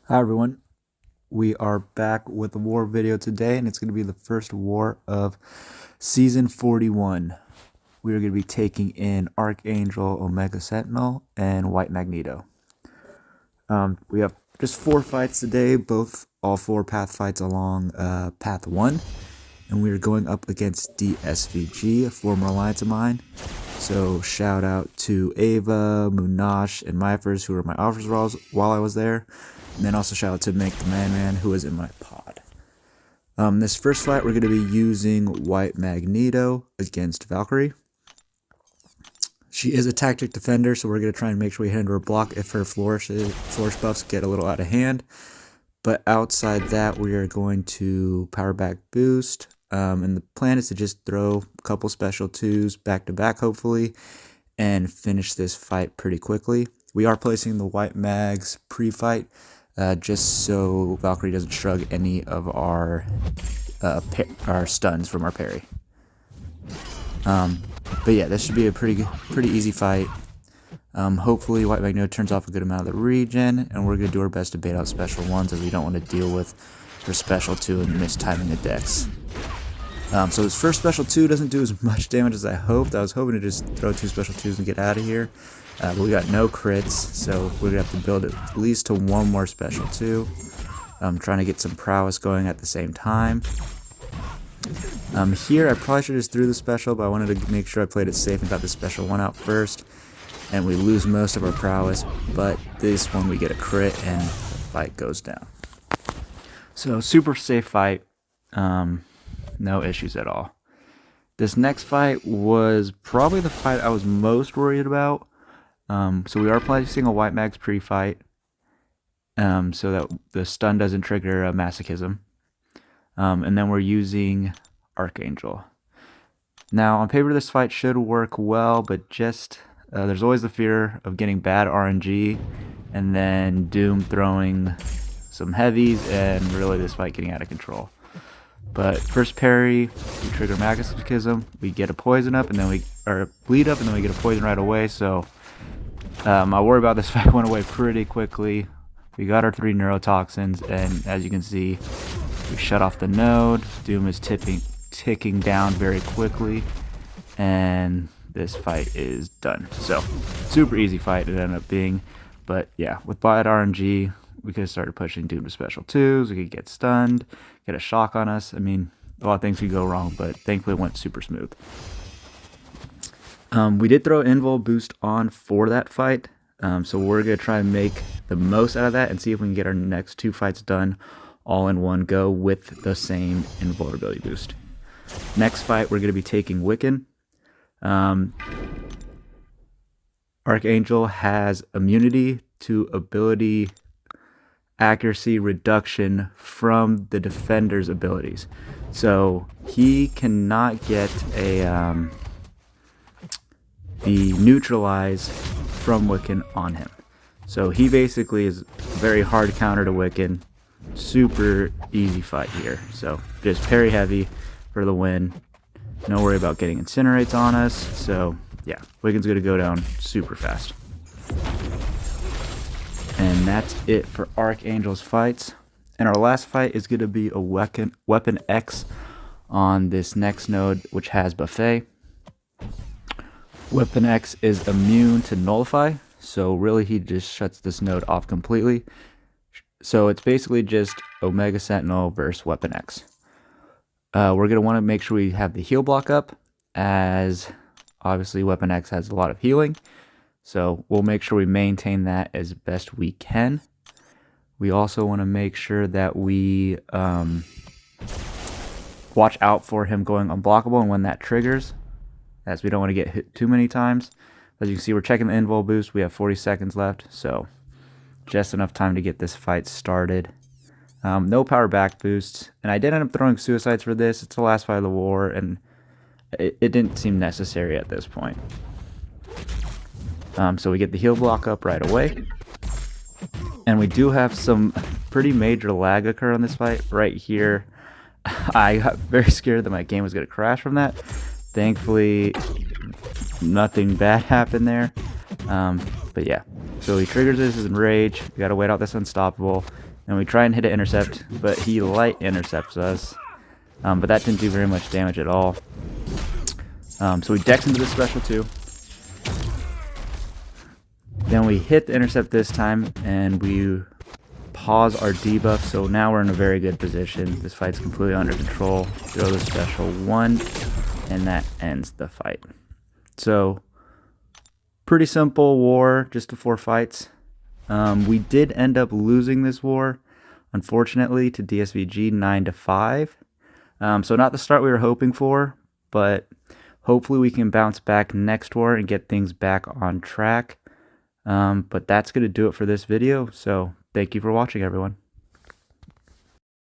Hi everyone, we are back with a war video today, and it's going to be the first war of Season 41. We are going to be taking in Archangel, Omega Sentinel, and White Magneto. We have just 4 fights today, all 4 path fights along Path 1, and we are going up against DSVG, a former alliance of mine. So shout out to Ava, Munash, and Myfers, who were my officers while I was there. And then also shout out to Mink the Man who was in my pod. This first fight, we're going to be using White Magneto against Valkyrie. She is a tactic defender, so we're going to try and make sure we hit into her block if her flourish buffs get a little out of hand. But outside that, we are going to power back boost. And the plan is to just throw a couple special 2s back to back, hopefully, and finish this fight pretty quickly. We are placing the White Mags pre-fight, just so Valkyrie doesn't shrug any of our stuns from our parry. But yeah, this should be a pretty easy fight. Hopefully White Magneto turns off a good amount of the regen, and we're going to do our best to bait out special 1s as we don't want to deal with her special 2 and mistiming the decks. So this first special 2 doesn't do as much damage as I hoped. I was hoping to just throw 2 special 2s and get out of here. But we got no crits, so we're going to have to build at least to 1 more special 2. I'm trying to get some prowess going at the same time. Here I probably should have just threw the special, but I wanted to make sure I played it safe and got the special 1 out first. And we lose most of our prowess, but this one we get a crit and the fight goes down. So super safe fight. No issues at all. This next fight was probably the fight I was most worried about. So we are placing a White Mags pre-fight, so that the stun doesn't trigger a masochism. And then we're using Archangel. Now on paper this fight should work well, but just there's always the fear of getting bad RNG and then Doom throwing some heavies and really this fight getting out of control. But first parry, we trigger masochism, we get a poison up, and then we bleed up, and then we get a poison right away. So I worry about this fight went away pretty quickly. We got our 3 neurotoxins, and as you can see, we shut off the node. Doom is ticking down very quickly, and this fight is done. So super easy fight it ended up being, but yeah, with bad RNG, we could have started pushing Doom to special 2s. We could get stunned, get a shock on us. I mean, a lot of things could go wrong, but thankfully it went super smooth. We did throw invul boost on for that fight, so we're going to try and make the most out of that and see if we can get our next 2 fights done all in one go with the same invulnerability boost. Next fight, we're going to be taking Wiccan. Archangel has immunity to ability accuracy reduction from the defender's abilities, so he cannot get the neutralize from Wiccan on him. So he basically is very hard counter to Wiccan. Super easy fight here. So just parry heavy for the win. No worry about getting incinerates on us. So yeah, Wiccan's gonna go down super fast. And that's it for Archangel's fights. And our last fight is going to be a Weapon X on this next node, which has Buffet. Weapon X is immune to Nullify, so really he just shuts this node off completely. So it's basically just Omega Sentinel versus Weapon X. We're going to want to make sure we have the heal block up, as obviously Weapon X has a lot of healing. So we'll make sure we maintain that as best we can. We also want to make sure that we watch out for him going unblockable and when that triggers, as we don't want to get hit too many times. As you can see, we're checking the invul boost. We have 40 seconds left, so just enough time to get this fight started. No power back boosts, and I did end up throwing suicides for this. It's the last fight of the war, and it didn't seem necessary at this point. So we get the heal block up right away. And we do have some pretty major lag occur on this fight right here. I got very scared that my game was going to crash from that. Thankfully, nothing bad happened there. But yeah, so he triggers this in rage. We got to wait out this unstoppable. and we try and hit an intercept, but he light intercepts us. But that didn't do very much damage at all. So we dex into the special 2. Then we hit the intercept this time, and we pause our debuff, so now we're in a very good position. This fight's completely under control. Throw the special 1, and that ends the fight. So, pretty simple war, just the 4 fights. We did end up losing this war, unfortunately, to DSVG 9-5. So not the start we were hoping for, but hopefully we can bounce back next war and get things back on track. But that's going to do it for this video, so thank you for watching, everyone.